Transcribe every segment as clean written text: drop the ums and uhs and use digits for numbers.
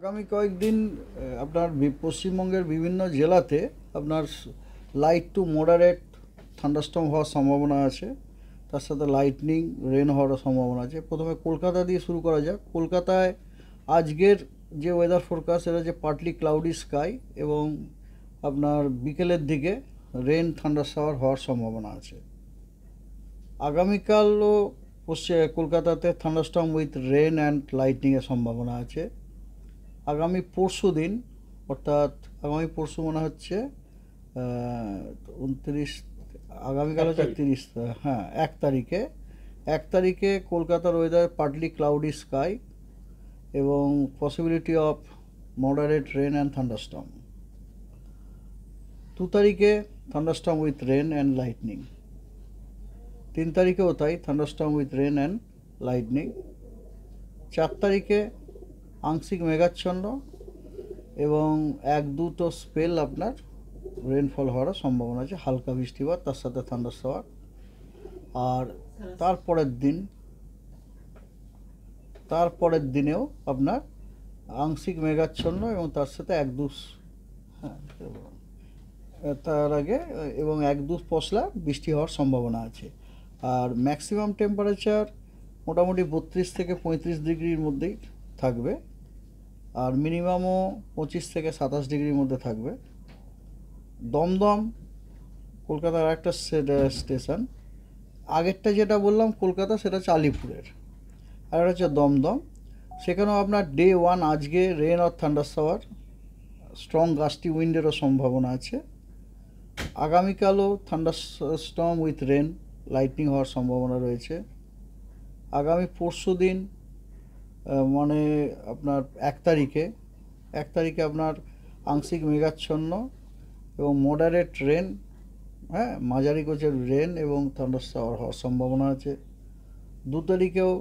আগামী কয়েকদিন আপনার পশ্চিমবঙ্গের বিভিন্ন জেলাতে আপনার লাইট টু মডারেট থান্ডারস্টর্ম হওয়ার সম্ভাবনা আছে। তার সাথে লাইটনিং রেন হওয়ার সম্ভাবনা আছে। প্রথমে কলকাতা দিয়ে শুরু করা যাক। কলকাতায় আজকের যে ওয়েদার ফোরকাস্ট সেটা হচ্ছে পার্টলি ক্লাউডি স্কাই এবং আপনার বিকেলের দিকে রেন থান্ডার শাওয়ার হওয়ার সম্ভাবনা আছে। আগামীকালও কলকাতাতে থান্ডারস্টর্ম উইথ রেন অ্যান্ড লাইটনিংয়ের সম্ভাবনা আছে। আগামী পরশু দিন অর্থাৎ আগামী পরশু মনে হচ্ছে 29, আগামীকাল হচ্ছে 30, হ্যাঁ 1 তারিখে কলকাতার ওয়েদার পার্টলি ক্লাউডি স্কাই এবং possibility of moderate rain and thunderstorm. 2 তারিখে thunderstorm with rain and lightning. 3 তারিখেও তাই, thunderstorm with rain and lightning. 4 তারিখে আংশিক মেঘাচ্ছন্ন এবং 1-2 স্পেল আপনার রেনফল হওয়ার সম্ভাবনা আছে, হালকা বৃষ্টিপাত তার সাথে থান্ডার শাওয়ার। আর তারপরের দিনেও আপনার আংশিক মেঘাচ্ছন্ন এবং তার সাথে 1-2, হ্যাঁ তার আগে এবং 1-2 পশলা বৃষ্টি হওয়ার সম্ভাবনা আছে। আর ম্যাক্সিমাম টেম্পারেচার মোটামুটি 32 থেকে 35 ডিগ্রির মধ্যেই থাকবে, আর মিনিমামও 25 থেকে 27 ডিগ্রির মধ্যে থাকবে। দমদম কলকাতার একটা স্টেশন, আগেরটা যেটা বললাম কলকাতা সেটা হচ্ছে আলিপুরের, আর একটা হচ্ছে দমদম। সেখানেও আপনার ডে 1 আজকে rain or thunder shower, strong gusty উইন্ডেরও সম্ভাবনা আছে। আগামীকালও thunder storm with rain lightning হওয়ার সম্ভাবনা রয়েছে। আগামী পরশু দিন মানে আপনার 1 তারিখে আপনার আংশিক মেঘাচ্ছন্ন এবং মডারেট রেন, হ্যাঁ মাঝারি গোছের রেন এবং থান্ডার শাওয়ার হওয়ার সম্ভাবনা আছে। 2 তারিখেও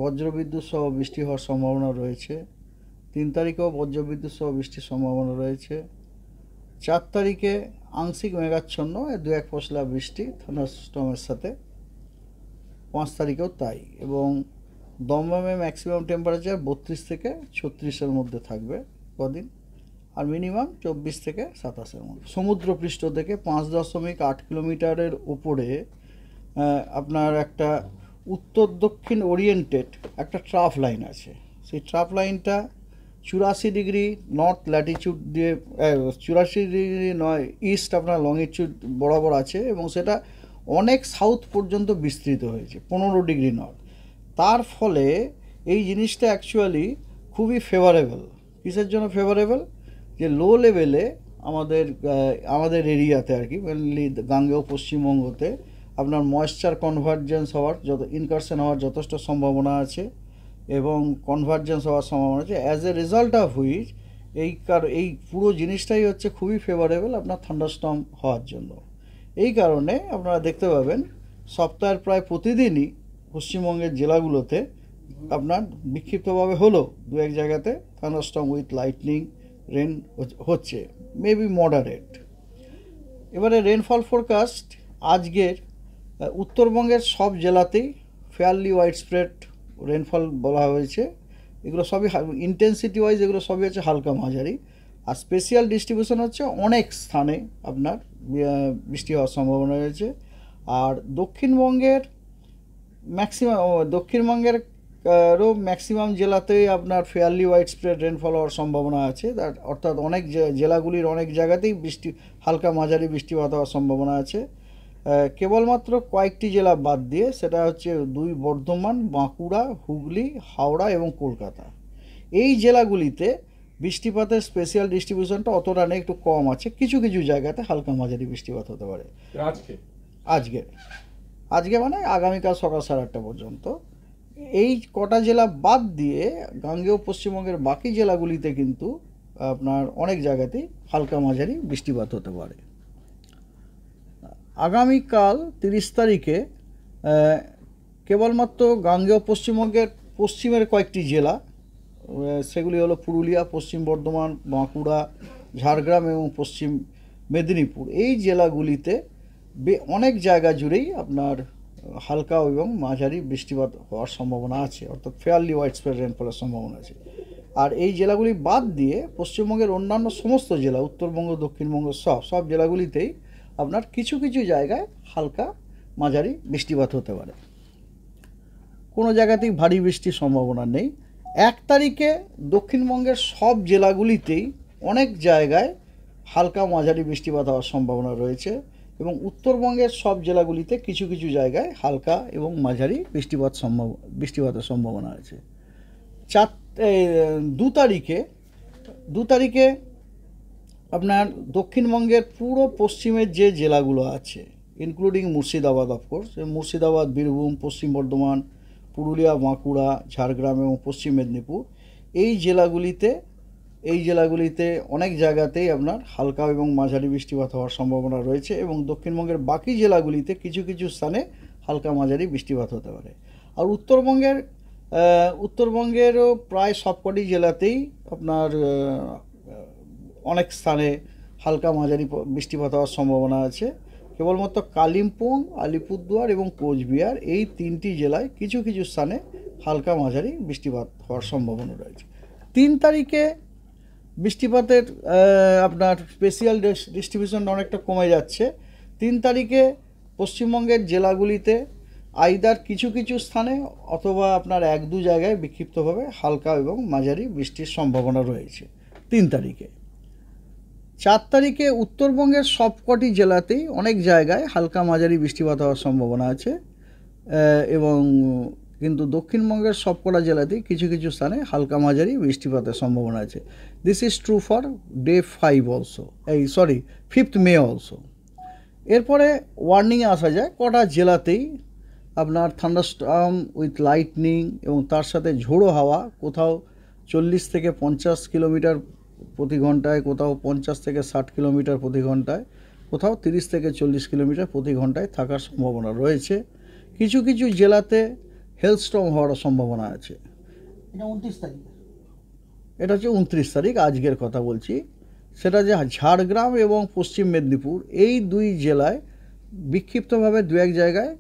বজ্রবিদ্যুৎ সহ বৃষ্টি হওয়ার সম্ভাবনা রয়েছে। 3 তারিখেও বজ্রবিদ্যুৎ সহ বৃষ্টির সম্ভাবনা রয়েছে। 4 তারিখে আংশিক মেঘাচ্ছন্ন 2-1 পশলা বৃষ্টি থান্ডারস্টর্মের সাথে। 5 তারিখেও তাই। এবং দমদমে ম্যাক্সিমাম টেম্পারেচার 32 থেকে 36-এর মধ্যে থাকবে কদিন, আর মিনিমাম 24 থেকে 27-এর মধ্যে। সমুদ্রপৃষ্ঠ থেকে 5.8 কিলোমিটারের উপরে আপনার একটা উত্তর দক্ষিণ ওরিয়েন্টেড একটা ট্রাফ লাইন আছে। সেই ট্রাফ লাইনটা 84 ডিগ্রি নর্থ ল্যাটিচিউড দিয়ে 84 ডিগ্রি নয় ইস্ট আপনার লংিটিউড বরাবর আছে, এবং সেটা অনেক সাউথ পর্যন্ত বিস্তৃত হয়েছে 15 ডিগ্রি নর্থ। তার ফলে এই জিনিসটা অ্যাকচুয়ালি খুবই ফেভারেবল। কিসের জন্য ফেভারেবল? যে লো লেভেলে আমাদের এরিয়াতে আর কি, মেনলি গাঙ্গেয় পশ্চিমবঙ্গতে আপনার ময়েশ্চার কনভার্জেন্স হওয়ার ইনকারশন হওয়ার যথেষ্ট সম্ভাবনা আছে এবং কনভার্জেন্স হওয়ার সম্ভাবনা আছে। As a result of which এই পুরো জিনিসটাই হচ্ছে খুবই ফেভারেবল আপনার থান্ডারস্টর্ম হওয়ার জন্য। এই কারণে আপনারা দেখতে পাবেন সপ্তাহের প্রায় প্রতিদিনই পশ্চিমবঙ্গের জেলাগুলোতে আপনার বিক্ষিপ্তভাবে হলো 2-1 জায়গাতে থান্ডারস্টর্ম উইথ লাইটনিং রেন হচ্ছে, মেবি মডারেট। এবারে রেনফল ফোরকাস্ট আজকের উত্তরবঙ্গের সব জেলাতেই ফেয়ারলি ওয়াইড স্প্রেড রেনফল বলা হয়েছে। এগুলো সবই ইন্টেন্সিটি ওয়াইজ এগুলো সবই হচ্ছে হালকা মাঝারি, আর স্পেশাল ডিস্ট্রিবিউশন হচ্ছে অনেক স্থানে আপনার বৃষ্টি হওয়ার সম্ভাবনা রয়েছে। আর দক্ষিণবঙ্গেরও ম্যাক্সিমাম জেলাতেই আপনার ফেয়ারলি ওয়াইড স্প্রেড রেনফল হওয়ার সম্ভাবনা আছে। অর্থাৎ অনেক জেলাগুলির অনেক জায়গাতেই হালকা মাঝারি বৃষ্টিপাত হওয়ার সম্ভাবনা আছে। কেবলমাত্র কয়েকটি জেলা বাদ দিয়ে, সেটা হচ্ছে 2 বর্ধমান, বাঁকুড়া, হুগলি, হাওড়া এবং কলকাতা। এই জেলাগুলিতে বৃষ্টিপাতের স্পেশাল ডিস্ট্রিবিউশনটা অতটা নেই, একটু কম আছে। কিছু কিছু জায়গাতে হালকা মাঝারি বৃষ্টিপাত হতে পারে আজকে মানে আগামীকাল সকাল 8:30 পর্যন্ত। এই কটা জেলা বাদ দিয়ে গাঙ্গেয় পশ্চিমবঙ্গের বাকি জেলাগুলিতে কিন্তু আপনার অনেক জায়গাতেই হালকা মাঝারি বৃষ্টিপাত হতে পারে। আগামীকাল 30 তারিখে কেবলমাত্র গাঙ্গেয় পশ্চিমবঙ্গের পশ্চিমের কয়েকটি জেলা, সেগুলি হলো পুরুলিয়া, পশ্চিম বর্ধমান, বাঁকুড়া, ঝাড়গ্রাম এবং পশ্চিম মেদিনীপুর। এই জেলাগুলিতে অনেক জায়গা জুড়েই আপনার হালকা এবং মাঝারি বৃষ্টিপাত হওয়ার সম্ভাবনা আছে, অর্থাৎ ফেয়ারলি ওয়াইড স্প্রেড রেনফলের সম্ভাবনা আছে। আর এই জেলাগুলি বাদ দিয়ে পশ্চিমবঙ্গের অন্যান্য সমস্ত জেলা, উত্তরবঙ্গ, দক্ষিণবঙ্গ, সব জেলাগুলিতেই আপনার কিছু কিছু জায়গায় হালকা মাঝারি বৃষ্টিপাত হতে পারে। কোনো জায়গাতেই ভারী বৃষ্টির সম্ভাবনা নেই। 1 তারিখে দক্ষিণবঙ্গের সব জেলাগুলিতেই অনেক জায়গায় হালকা মাঝারি বৃষ্টিপাত হওয়ার সম্ভাবনা রয়েছে এবং উত্তরবঙ্গের সব জেলাগুলিতে কিছু কিছু জায়গায় হালকা এবং মাঝারি বৃষ্টিপাতের সম্ভাবনা আছে। 2 তারিখে আপনার দক্ষিণবঙ্গের পুরো পশ্চিমের যে জেলাগুলো আছে, ইনক্লুডিং মুর্শিদাবাদ, অফকোর্স, মুর্শিদাবাদ, বীরভূম, পশ্চিম বর্ধমান, পুরুলিয়া, বাঁকুড়া, ঝাড়গ্রাম এবং পশ্চিম মেদিনীপুর, এই জেলাগুলিতে অনেক জায়গাতেই আপনার হালকা এবং মাঝারি বৃষ্টিপাত হওয়ার সম্ভাবনা রয়েছে এবং দক্ষিণবঙ্গের বাকি জেলাগুলিতে কিছু কিছু স্থানে হালকা মাঝারি বৃষ্টিপাত হতে পারে। আর উত্তরবঙ্গেরও প্রায় সবকটি জেলাতেই আপনার অনেক স্থানে হালকা মাঝারি বৃষ্টিপাত হওয়ার সম্ভাবনা আছে। কেবলমাত্র কালিম্পং, আলিপুরদুয়ার এবং কোচবিহার, এই 3টি জেলায় কিছু কিছু স্থানে হালকা মাঝারি বৃষ্টিপাত হওয়ার সম্ভাবনা রয়েছে। 3 তারিখে বৃষ্টিপাতের আপনার স্পেশাল ডিস্ট্রিবিউশন অনেকটা কমে যাচ্ছে। 3 তারিখে পশ্চিমবঙ্গের জেলাগুলিতে আইদার কিছু কিছু স্থানে অথবা আপনার 1-2 জায়গায় বিক্ষিপ্তভাবে হালকা এবং মাঝারি বৃষ্টির সম্ভাবনা রয়েছে 3 তারিখে। 4 তারিখে উত্তরবঙ্গের সবকটি জেলাতেই অনেক জায়গায় হালকা মাঝারি বৃষ্টিপাত হওয়ার সম্ভাবনা আছে এবং কিন্তু দক্ষিণবঙ্গের সবকটা জেলাতেই কিছু কিছু স্থানে হালকা মাঝারি বৃষ্টিপাতের সম্ভাবনা আছে। This is true for day 5 also, 5th may also. এরপরে ওয়ার্নিংয়ে আসা যায় কটা জেলাতেই আপনার থান্ডারস্টর্ম উইথ লাইটনিং এবং তার সাথে ঝোড়ো হাওয়া, কোথাও 40 থেকে 50 কিলোমিটার প্রতি ঘন্টায়, কোথাও 50 থেকে 60 কিলোমিটার প্রতি ঘন্টায়, কোথাও 30 থেকে 40 কিলোমিটার প্রতি ঘন্টায় থাকার সম্ভাবনা রয়েছে। কিছু কিছু জেলাতে হেলস্টর্ম হওয়ার সম্ভাবনা আছে। এটা 29 তারিখ, এটা হচ্ছে 29 তারিখ, আজকের কথা বলছি। সেটা যে ঝাড়গ্রাম এবং পশ্চিম মেদিনীপুর, এই 2 জেলায় বিক্ষিপ্তভাবে 2-1 জায়গায়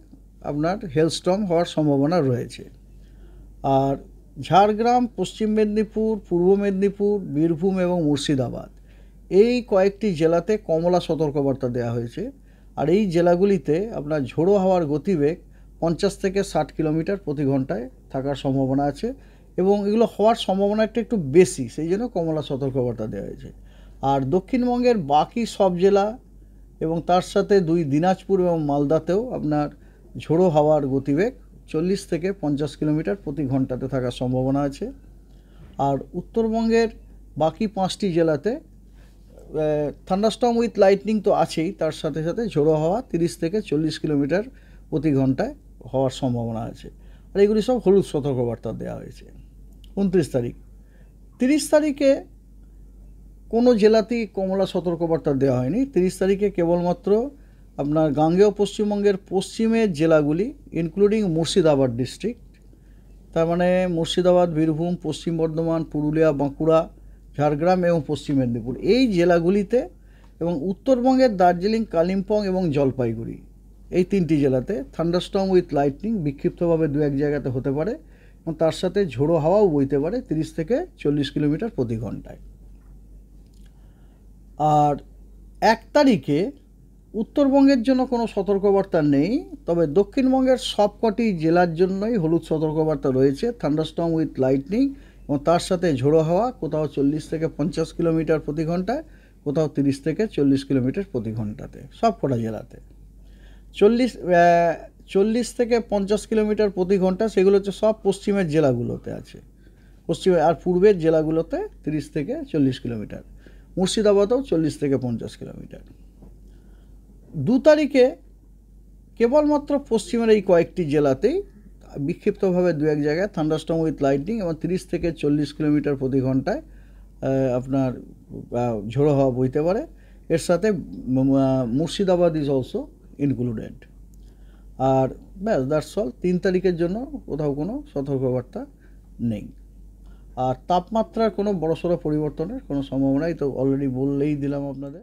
আপনার হেলস্টর্ম হওয়ার সম্ভাবনা রয়েছে। আর ঝাড়গ্রাম, পশ্চিম মেদিনীপুর, পূর্ব মেদিনীপুর, বীরভূম এবং মুর্শিদাবাদ, এই কয়েকটি জেলাতে কমলা সতর্কবার্তা দেওয়া হয়েছে। আর এই জেলাগুলিতে আপনার ঝোড়ো হাওয়ার গতিবেগ 50 থেকে 60 কিলোমিটার প্রতি ঘন্টায় থাকার সম্ভাবনা আছে এবং এগুলো হওয়ার সম্ভাবনা একটু বেশি, সেই জন্য কমলা সতর্কবার্তা দেওয়া হয়েছে। আর দক্ষিণবঙ্গের বাকি সব জেলা এবং তার সাথে 2 দিনাজপুর এবং মালদাতেও আপনার ঝোড়ো হাওয়ার গতিবেগ 40 থেকে 50 কিলোমিটার প্রতি ঘন্টাতে থাকার সম্ভাবনা আছে। আর উত্তরবঙ্গের বাকি 5টি জেলাতে থান্ডারস্টর্ম উইথ লাইটনিং তো আছেই, তার সাথে সাথে ঝোড়ো হাওয়া 30 থেকে 40 কিলোমিটার প্রতি ঘন্টায় হওয়ার সম্ভাবনা আছে। আর এগুলি সব হলুদ সতর্কবার্তা দেওয়া হয়েছে 29 তারিখ। 30 তারিখে কোনো জেলাতেই কমলা সতর্কবার্তা দেওয়া হয়নি। 30 তারিখে কেবলমাত্র আপনার গাঙ্গেয় পশ্চিমবঙ্গের পশ্চিমের জেলাগুলি, ইনক্লুডিং মুর্শিদাবাদ ডিস্ট্রিক্ট, তার মানে মুর্শিদাবাদ, বীরভূম, পশ্চিম বর্ধমান, পুরুলিয়া, বাঁকুড়া, ঝাড়গ্রাম এবং পশ্চিম মেদিনীপুর, এই জেলাগুলিতে এবং উত্তরবঙ্গের দার্জিলিং, কালিম্পং এবং জলপাইগুড়ি, এই 3টি জেলাতে থান্ডারস্টর্ম উইথ লাইটনিং বিক্ষিপ্তভাবে 2-1 জায়গাতে হতে পারে এবং তার সাথে ঝোড়ো হাওয়াও বইতে পারে 30 থেকে 40 কিলোমিটার প্রতি ঘন্টায়। আর 1 তারিখে উত্তরবঙ্গের জন্য কোনো সতর্কবার্তা নেই, তবে দক্ষিণবঙ্গের সবকটি জেলার জন্যই হলুদ সতর্কবার্তা রয়েছে, থান্ডারস্টর্ম উইথ লাইটনিং এবং তার সাথে ঝোড়ো হাওয়া, কোথাও 40 থেকে 50 কিলোমিটার প্রতি ঘন্টায়, কোথাও 30 থেকে 40 কিলোমিটার প্রতি ঘন্টাতে, সবকটা জেলাতে। 40 থেকে 50 কিলোমিটার প্রতি ঘন্টা, সেগুলো হচ্ছে সব পশ্চিমের জেলাগুলোতে আছে, পশ্চিমে। আর পূর্বের জেলাগুলোতে 30 থেকে 40 কিলোমিটার, মুর্শিদাবাদেও 40 থেকে 50 কিলোমিটার। 2 তারিখে কেবলমাত্র পশ্চিমের এই কয়েকটি জেলাতেই বিক্ষিপ্তভাবে 2-1 জায়গায় থান্ডারস্টর্ম উইথ লাইটনিং এবং 30 থেকে 40 কিলোমিটার প্রতি ঘন্টায় আপনার ঝোড়ো হাওয়া বইতে পারে। এর সাথে মুর্শিদাবাদ ইজ অলসো ইনক্লুডেড। আর ব্যাস, দ্যাটস অল। 3 তারিখের জন্য কোথাও কোনো সতর্কবার্তা নেই। আর তাপমাত্রার কোনো বড়সড় পরিবর্তনের কোনো সম্ভাবনাই তো অলরেডি বললেই দিলাম আপনাদের।